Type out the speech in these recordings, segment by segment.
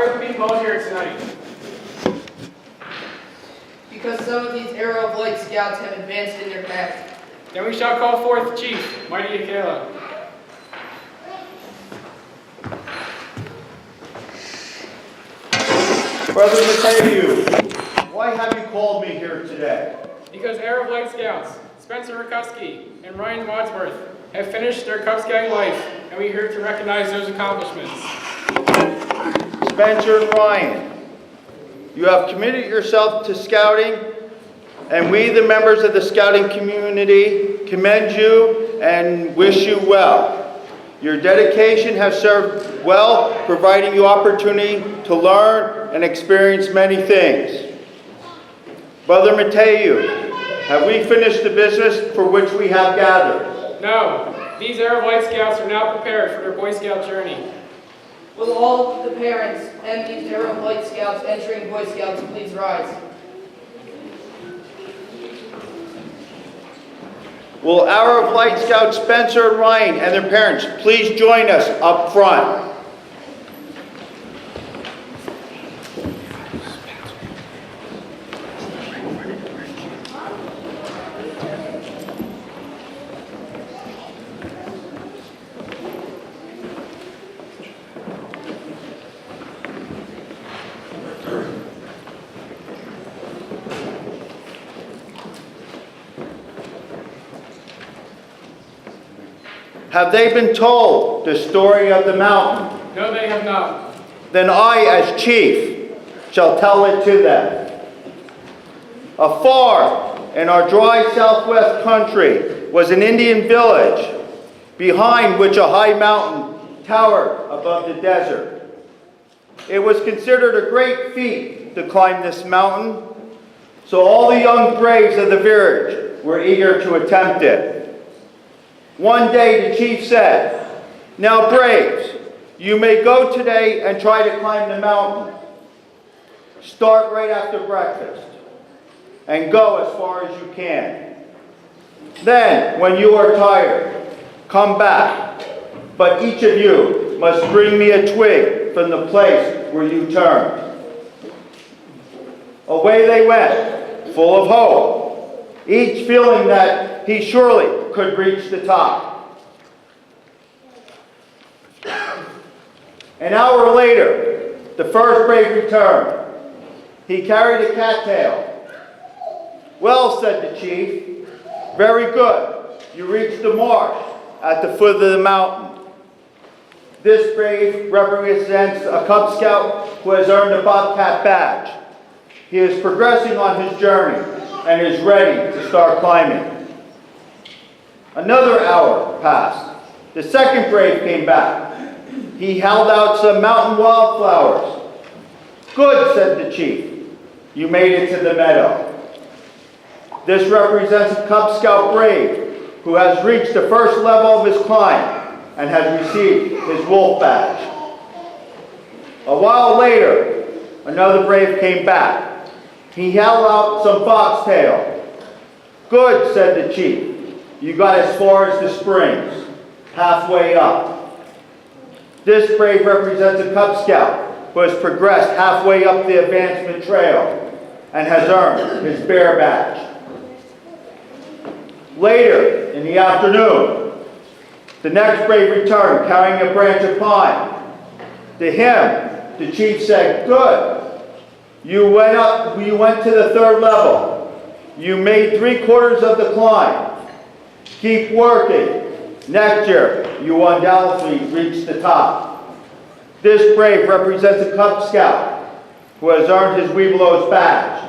are we being called here tonight? Because some of these Arrow of Light scouts have advanced in their path. Then we shall call forth Chief, Mighty Akela. Brother Matthew, why have you called me here today? Because Arrow of Light Scouts, Spencer Rakuski and Ryan Wadsworth, have finished their Cub Scouting life, and we are here to recognize those accomplishments. Spencer and Ryan, you have committed yourself to scouting, and we, the members of the scouting community, commend you and wish you well. Your dedication has served well, providing you opportunity to learn and experience many things. Brother Matthew, have we finished the business for which we have gathered? No, these Arrow of Light Scouts are now prepared for their Boy Scout journey. Will all the parents and these Arrow of Light scouts entering Boy Scouts please rise? Will Arrow of Light Scouts Spencer and Ryan and their parents please join us up front? Have they been told the story of the mountain? No, they have not. Then I, as chief, shall tell it to them. Afar in our dry southwest country was an Indian village, behind which a high mountain towered above the desert. It was considered a great feat to climb this mountain, so all the young braves of the village were eager to attempt it. One day the chief said, "Now braves, you may go today and try to climb the mountain. Start right after breakfast and go as far as you can. Then, when you are tired, come back. But each of you must bring me a twig from the place where you turned." Away they went, full of hope, each feeling that he surely could reach the top. An hour later, the first brave returned. He carried a cattail. "Well," said the chief, "very good. You reached the marsh at the foot of the mountain." This brave represents a Cub Scout who has earned the Bobcat badge. He is progressing on his journey and is ready to start climbing. Another hour passed. The second brave came back. He held out some mountain wildflowers. "Good," said the chief. "You made it to the meadow." This represents a Cub Scout brave who has reached the first level of his climb and has received his wolf badge. A while later, another brave came back. He held out some foxtail. "Good," said the chief. "You got as far as the springs, halfway up." This brave represents a Cub Scout who has progressed halfway up the advancement trail and has earned his bear badge. Later in the afternoon, the next brave returned carrying a branch of pine. To him, the chief said, "Good. You went to the third level. You made 3/4 of the climb. Keep working. Next year, you will undoubtedly reach the top." This brave represents a Cub Scout who has earned his Webelos badge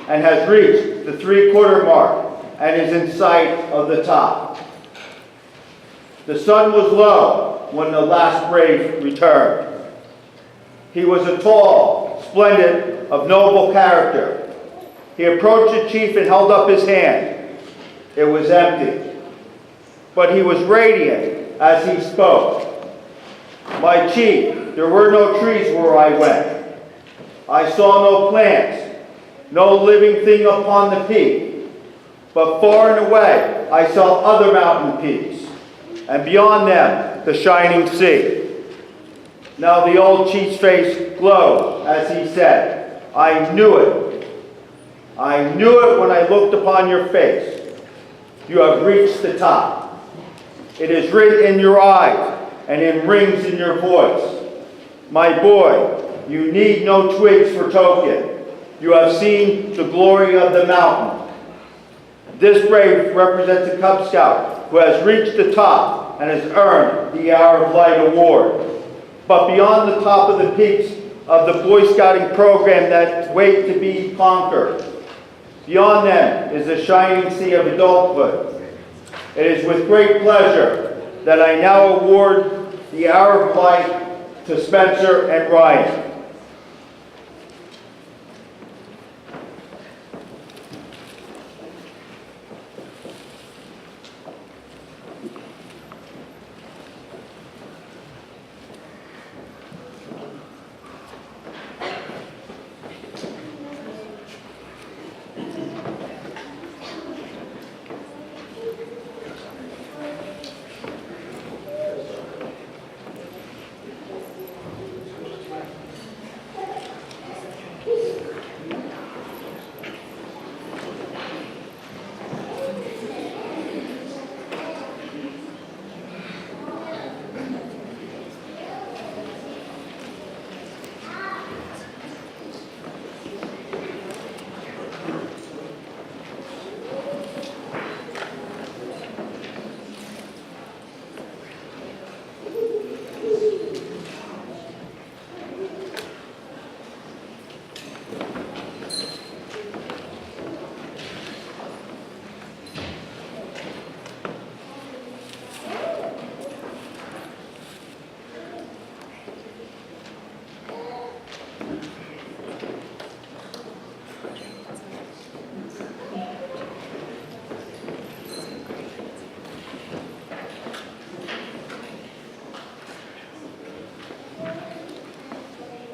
and has reached the 3/4 mark and is in sight of the top. The sun was low when the last brave returned. He was a tall, splendid, of noble character. He approached the chief and held up his hand. It was empty, but he was radiant as he spoke. "My chief, there were no trees where I went. I saw no plants, no living thing upon the peak. But far and away I saw other mountain peaks, and beyond them the shining sea. Now the old chief's face glowed as he said, "I knew it. I knew it when I looked upon your face. You have reached the top. It is written in your eyes and it rings in your voice. My boy, you need no twigs for token. You have seen the glory of the mountain." This brave represents a Cub Scout who has reached the top and has earned the Hour of Light award. But beyond the top of the peaks of the Boy Scouting program that wait to be conquered, beyond them is the shining sea of adulthood. It is with great pleasure that I now award the Hour of Light to Spencer and Ryan.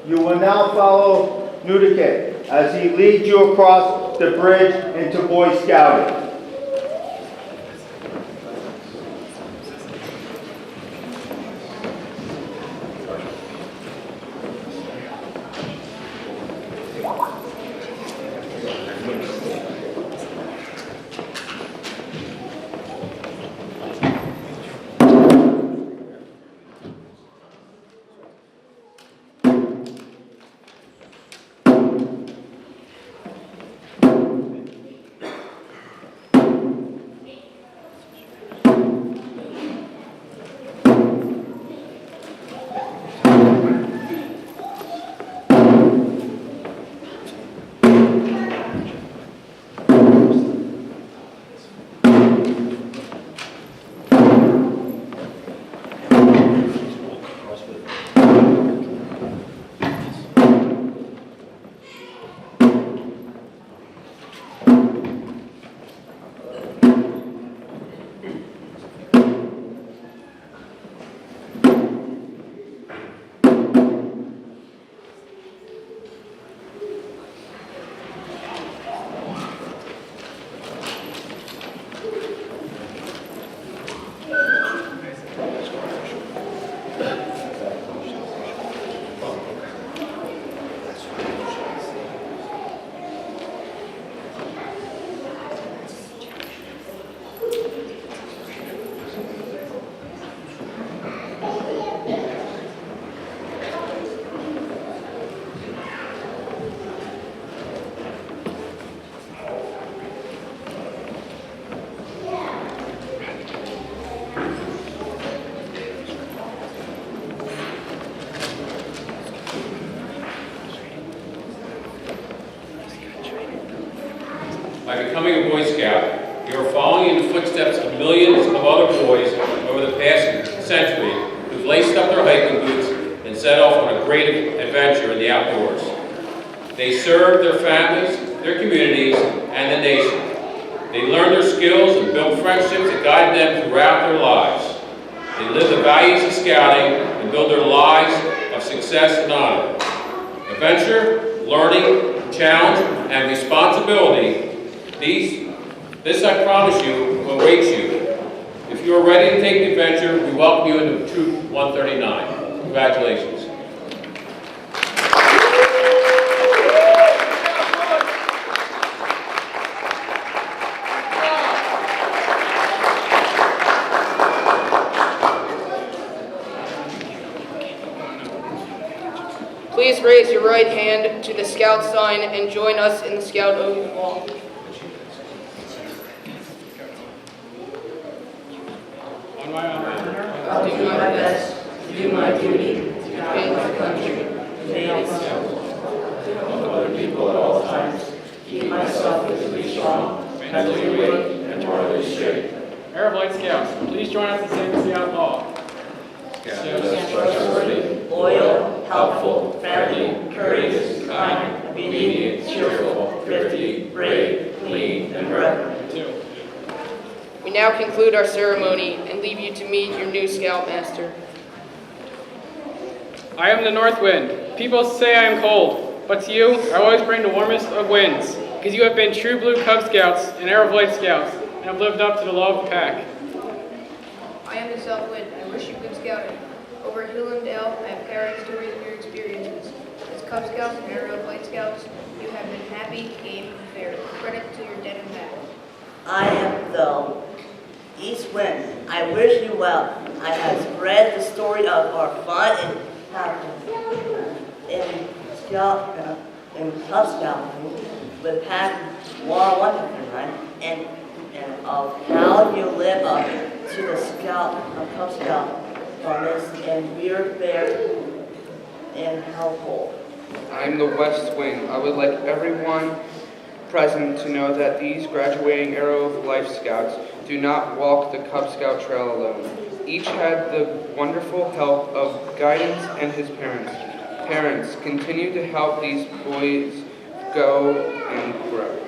You will now follow Nudikit as he leads you across the bridge into Boy Scouting. By becoming a Boy Scout, you are following in the footsteps of millions of other boys over the past century who've laced up their hiking boots and set off on a great adventure in the outdoors. They serve their families, their communities, and the nation. They learn their skills and build friendships that guide them throughout their lives. They live the values of scouting and build their lives of success and honor. Adventure, learning, challenge, and responsibility, this I promise you awaits you. If you are ready to take the adventure, we welcome you into Troop 139. Congratulations. Please raise your right hand to the Scout sign and join us in the Scout oath of office. On my honor. I'll do my best to do my duty to defend my country, and itself. Other people at all times, keep myself physically strong, mentally awake, and morally straight. Arab Light Scouts, please join us in saying the Scout law. Just trustworthy, loyal, helpful, friendly, courageous, kind, obedient, cheerful, thrifty, brave, clean, and reverent. 2. We now conclude our ceremony and leave you to meet your new Scoutmaster. I am the North Wind. People say I am cold, but to you, I always bring the warmest of winds, because you have been true blue Cub Scouts and Arab Light Scouts, and have lived up to the law of the pack. I am the South Wind. I wish you good scouting. Over hill and dale, I have carried stories of your experiences. As Cub Scouts and Arrow Light Scouts, you have been happy, game, and fair. Credit to your dead and back. I am the East Wind. I wish you well. I have spread the story of our fun and happiness in Cub Scouting with having one right? And of how you live up to the Cub Scout promise and we're fair and helpful. I'm the West Wing. I would like everyone present to know that these graduating Arrow of Life Scouts do not walk the Cub Scout trail alone. Each had the wonderful help of guidance and his parents. Parents, continue to help these boys go and grow.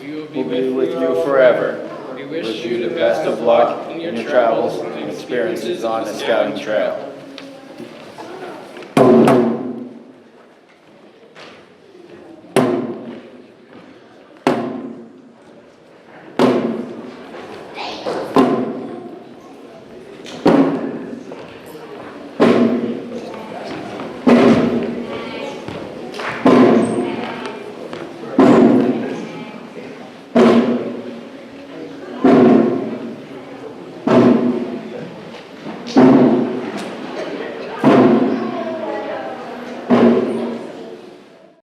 We will We'll be with you forever. We Wish you the best of luck in your travels and experiences on the scouting trail.